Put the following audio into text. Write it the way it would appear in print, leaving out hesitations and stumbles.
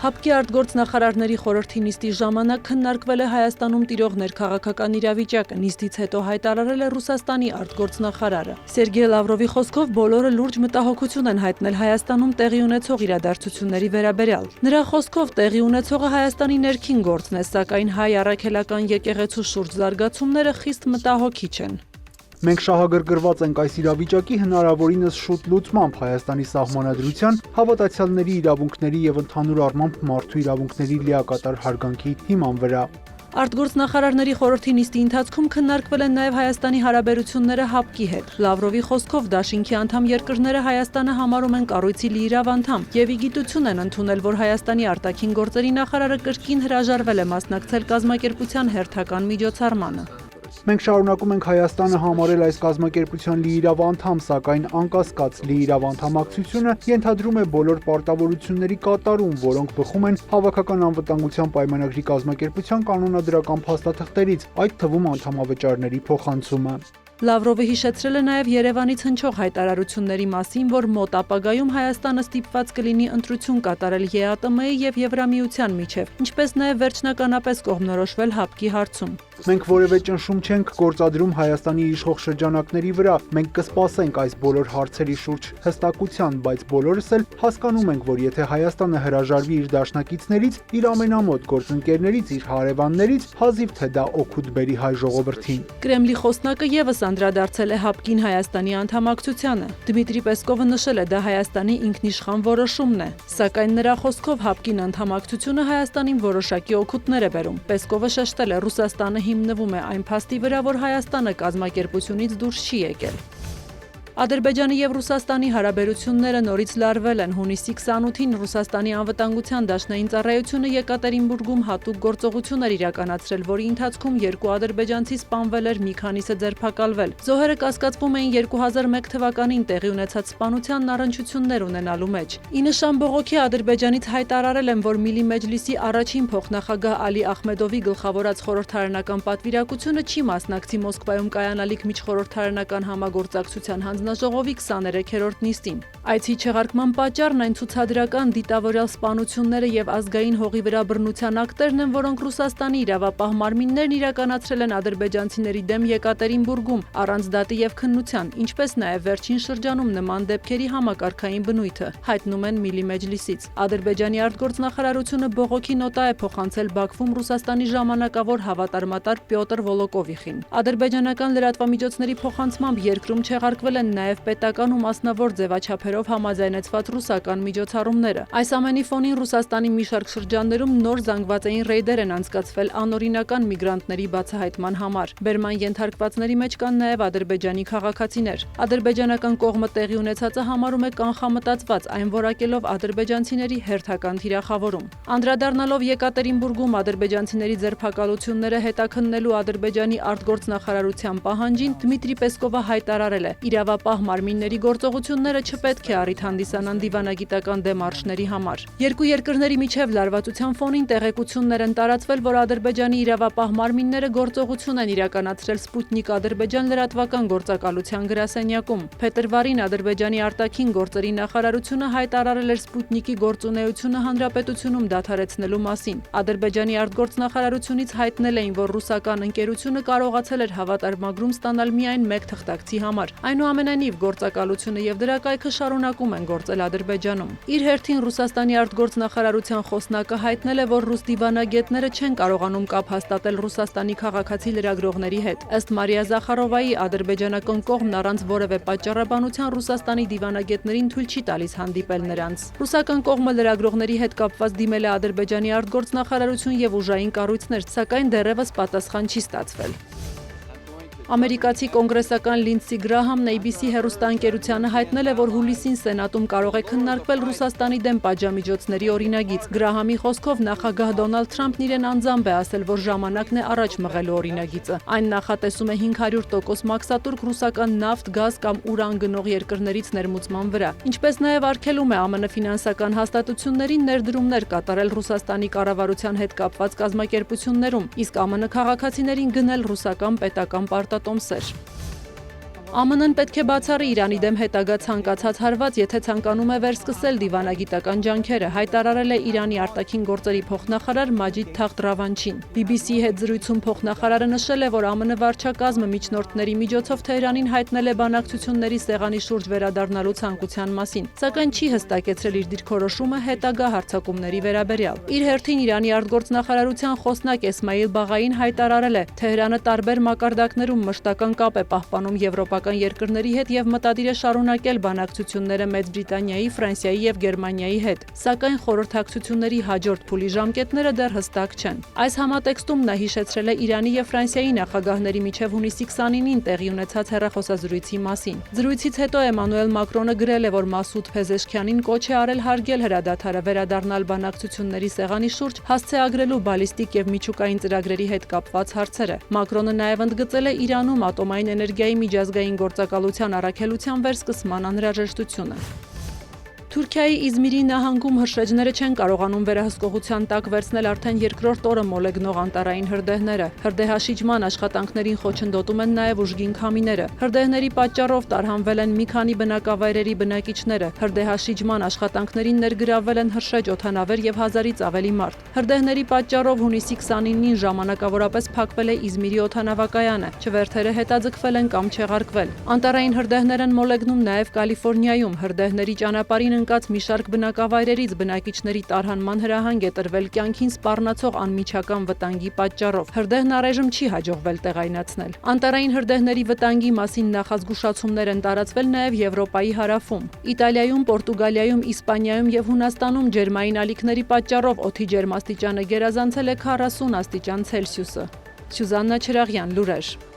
ՀԱՊԿ-ի արտգործնախարարների խորհրդի նիստի ժամանակ քննարկվել է Հայաստանում տիրող ներքաղաքական իրավիճակը, նիստից հետո հայտարարել է Ռուսաստանի արտգործնախարարը։ Սերգեյ Լավրովի խոսքով բոլորը լուրջ մտահոգություն են հայտնել Հայաստանում տեղի ունեցող իրադարձությունների վերաբերյալ։ Նրա խոսքով տեղի ունեցողը Հայաստանի ներքին գործն է, սակայն հայ առաքելական եկեղեցու շուրջ զարգացումները խիստ մտահոգիչ են։ Մենք շահագրգռված ենք այս իրավիճակի հնարավորինս շուտ լուծմամբ Հայաստանի սահմանադրության, հավատացյալների իրավունքների եւ ընդհանուր առմամբ մարդու իրավունքների լիակատար հարգանքի հիման վրա։ Արտգործնախարարների խորհրդի նիստի ընթացքում քննարկվել են նաև Հայաստանի հարաբերությունները ՀԱՊԿ-ի հետ։ Լավրովի խոսքով դաշինքի անդամ երկրները Հայաստանը համարում են կառույցի լիիրավ անդամ եւ ի գիտություն են ընդունել, որ Հայաստանի արտաքին գործերի նախարարը կրկին հրաժարվել է մասնակցել կազմակերպության հերթական միջոցառմանը։ Մենք շարունակում ենք Հայաստանը համարել այս կազմակերպության լիիրավ անդամ, սակայն անկասկած լիիրավ անդամակցությունը ենթադրում է բոլոր պարտավորությունների կատարում, որոնք բխում են Հավաքական անվտանգության պայմանագրի կազմակերպության կանոնադրական փաստաթղթերից, այդ թվում անդամավճարների փոխանցումը։ Լավրովը հիշեցրել է նաև Երևանից հնչող հայտարարությունների մասին, որ մոտ ապագայում Հայաստանը ստիպված կլինի ընտրություն կատարել ԵԱՏՄ-ի եւ Եվրամիության միջև, ինչպես նաև վերջնականապես կողմնորոշվել ՀԱՊԿ-ի հարցում։ Մենք որևէ ճնշում չենք գործադրում Հայաստանի իշխող շրջանակների վրա, մենք կսպասենք այս բոլոր հարցերի շուրջ հստակության, բայց բոլորս էլ հասկանում ենք, որ եթե Հայաստանը հրաժարվի իր դաշնակիցներից, իր ամենամոտ գործընկերներից, իր հարևաններից, հազիվ թե դա օգուտ բերի հայ ժողովրդին։ Կրեմլի խոսնակը եւս անդրադարձել է ՀԱՊԿ-ին Հայաստանի անդամակցությանը։ Դմիտրի Պեսկովը նշել է, դա Հայաստանի ինքնիշխան որոշումն է, սակայն նրա խոսքով ՀԱՊԿ-ին անդամակցությունը Հայաստանին որոշակի օգուտներ է բերում։ Պեսկովը շեշտել է, Ռուսաստանը հիմնվում է այն փաստի վրա, որ Հայաստանը կազմակերպությունից դուրս չի եկել։ Ադրբեջանի եւ Ռուսաստանի հարաբերությունները նորից լարվել են։ Հունիսի 28-ին Ռուսաստանի անվտանգության դաշնային ծառայությունը Եկատերինբուրգում հատուկ գործողություն էր իրականացրել, որի ընթացքում երկու ադրբեջանցի սպանվել էր, մի քանիսը ձերբակալվել։ Զոհերը կասկածվում էին 2001 թվականին տեղի ունեցած սպանությանն առնչություններ ունենալու մեջ։ Ի նշան բողոքի Ադրբեջանից հայտարարել են, որ Միլի Մեջլիսի առաջին փոխնախագահ Ալի Ախմեդովի գլխավորած խորհրդարանական պատվիրակությունը չի մասնակցի Մոսկվայում կայանալիք միջխորհրդարանական համագործակցության հանձնաժողովի 23-րդ նիստին։ Այցի չեղարկման պատճառն այն ցուցադրական դիտավորյալ սպանությունները եւ ազգային հողի վրա բռնության ակտերն են, որոնք Ռուսաստանի իրավապահ մարմիններն իրականացրել են ադրբեջանցիների դեմ Եկատերինբուրգում առանց դատի եւ քննության, ինչպես նաեւ վերջին շրջանում նման դեպքերի համակարգային բնույթը, հայտնում են Միլի Մեջլիսից։ Ադրբեջանի արտգործնախարարությունը բողոքի նոտա է փոխանցել Բաքվում Ռուսաստանի ժամանակավոր հավատարմատար Պյոտր Վոլոկովիխին։ Ադրբեջանական լրատվամիջոցների փոխանցմամբ երկրում չեղարկվել են նաև պետական ու մասնավոր ձևաչափերով համաձայնեցված ռուսական միջոցառումները։ Այս ամենի ֆոնին Ռուսաստանի մի շարք շրջաններում նոր զանգվածային ռեյդեր են անցկացվել անօրինական միգրանտների բացահայտման համար։ Բերման ենթարկվածների մեջ կան նաև ադրբեջանի քաղաքացիներ։ Ադրբեջանական կողմը տեղի ունեցածը համարում է կանխամտածված, այն որակելով ադրբեջանցիների հերթական թիրախավորում։ Անդրադառնալով Եկատերինբուրգում ադրբեջանցիների ձերբակալությունները հետաքննելու Ադրբեջանի արտգործնախարարության պահանջին Դմիտրի Պեսկովը հայտարարել է. իրավապահ մարմինների գործողությունները չպետք է առիթ հանդիսանան դիվանագիտական դեմարշների համար։ Երկու երկրների միջև լարվածության ֆոնին տեղեկություններ են տարածվել, որ Ադրբեջանի իրավապահ մարմինները գործողություն են իրականացրել Սպուտնիկ Ադրբեջան լրատվական գործակալության գրասենյակում։ Փետրվարին Ադրբեջանի արտաքին գործերի նախարարությունը հայտարարել էր Սպուտնիկի գործունեությունը հանրապետությունում դադարեցնելու մասին։ Ադրբեջանի արտգործնախարարությունից հայտնել էին, որ ռուսական ընկերությունը կարողացել էր հավատարմագրում ստանալ միայն մեկ թղթակցի համար։ Այնուամենայնիվ գործակալությունը եւ դրա կայքը շարունակում են գործել Ադրբեջանում։ Իր հերթին Ռուսաստանի արտգործնախարարության խոսնակը հայտնել է, որ ռուս դիվանագետները չեն կարողանում կապ հաստատել Ռուսաստանի քաղաքացի լրագրողների հետ։ Ըստ Մարիա Զախարովայի, ադրբեջանական կողմն առանց որևէ պատճառաբանության Ռուսաստանի դիվանագետներին թույլ չի տալիս հանդիպել նրանց։ Ռուսական կողմը լրագրողների հետ կապված դիմել է Ադրբեջանի արտգործնախարարություն եւ ուժային կառույցներ, սակայն դեռևս պատասխան չի ստացվել։ Ամերիկացի կոնգրեսական Լինդսի Գրահամն ABC հեռուստաընկերությանը հայտնել է, որ հուլիսին Սենատում կարող է քննարկվել Ռուսաստանի դեմ պատժամիջոցների օրինագիծ։ Գրահամի խոսքով նախագահ Դոնալդ Թրամփն իրեն անձամբ է ասել, որ ժամանակն է առաջ մղելու օրինագիծը։ Այն նախատեսում է 500% մաքսատուրք ռուսական նավթ, գազ կամ ուրան գնող երկրներից ներմուծման վրա, ինչպես նաև արգելում է ԱՄՆ ֆինանսական հաստատություններին ներդրումներ կատարել Ռուսաստանի կառավարության հետ կապված կազմակերպություններում, իսկ ԱՄՆ քաղաքացիներին գնել ռուսական պետական պարտատոմսեր։ ԱՄՆ-ն պետք է բացառի Իրանի դեմ հետագա ցանկացած հարված, եթե ցանկանում է վերսկսել դիվանագիտական ջանքերը, հայտարարել է Իրանի արտաքին գործերի փոխնախարար Մաջիդ Թախտ Ռավանչին։ BBC-ի հետ զրույցում փոխնախարարը նշել է, որ ԱՄՆ վարչակազմը միջնորդների միջոցով Թեհրանին հայտնել է բանակցությունների սեղանի շուրջ վերադառնալու ցանկության մասին, սակայն չի հստակեցրել իր դիրքորոշումը հետագա հարձակումների վերաբերյալ։ Իր հերթին Իրանի արտգործնախարարության խոսնակ Էսմայիլ Բաղային հայտարարել է, Թեհրանը տարբեր մակարդակներում մշտական կապ է պահպանում եվրոպական երկրների հետ եւ մտադիր է շարունակել բանակցությունները Մեծ Բրիտանիայի, Ֆրանսիայի եւ Գերմանիայի հետ, սակայն խորհրդակցությունների հաջորդ փուլի ժամկետները դեռ հստակ չեն։ Այս համատեքստում նա հիշեցրել է Իրանի եւ Ֆրանսիայի նախագահների միջև հունիսի 29-ին տեղի ունեցած հեռախոսազրույցի մասին։ Զրույցից հետո Էմանուել Մակրոնը գրել է, որ Մասուդ Փեզեշքյանին կոչ է արել հարգել հրադադարը, վերադառնալ բանակցությունների սեղանի շուրջ, հասցեագրելու բալիստիկ եւ միջուկային ծրագրերի հետ կապված հարցերը։ Մակրոնը նաեւ ընդգծել է Իրանում ատոմային էներգիայի միջազգային գործակալության առաքելության վերսկսման անհրաժեշտությունը։ Թուրքիայի Իզմիրի նահանգում հրշեջները չեն կարողանում վերահսկողության տակ վերցնել արդեն երկրորդ օրը մոլեգնող անտառային հրդեհները։ Հրդեհաշիջման աշխատանքներին խոչընդոտում են նաև ուժգին քամիները։ Հրդեհների պատճառով տարհանվել են մի քանի բնակավայրերի բնակիչները։ Հրդեհաշիջման աշխատանքներին ներգրավվել են հրշեջ օդանավեր եւ 1000-ից ավելի մարդ։ Հրդեհների պատճառով հունիսի 29-ին ժամանակավորապես փակվել է Իզմիրի օդանավակայանը։ Չվերթերը հետաձգվել են կամ չեղարկվել։ Անտառային հրդեհներ են մոլեգնում նաև Կալիֆոռնիայում։ Հրդեհների ճանապարհին ընկած մի շարք բնակավայրերից բնակիչների տարհանման հրահանգ է տրվել կյանքին սպառնացող անմիջական վտանգի պատճառով։ Հրդեհն առայժմ չի հաջողվել տեղայնացնել։ Անտառային հրդեհների վտանգի մասին նախազգուշացումներ են տարածվել նաև Եվրոպայի հարավում։ Իտալիայում, Պորտուգալիայում, Իսպանիայում եւ Հունաստանում ջերմային ալիքների պատճառով օդի ջերմաստիճանը գերազանցել է 40 աստիճան Ցելսիուսը։ Սյուզաննա Չրաղյան, լուրեր։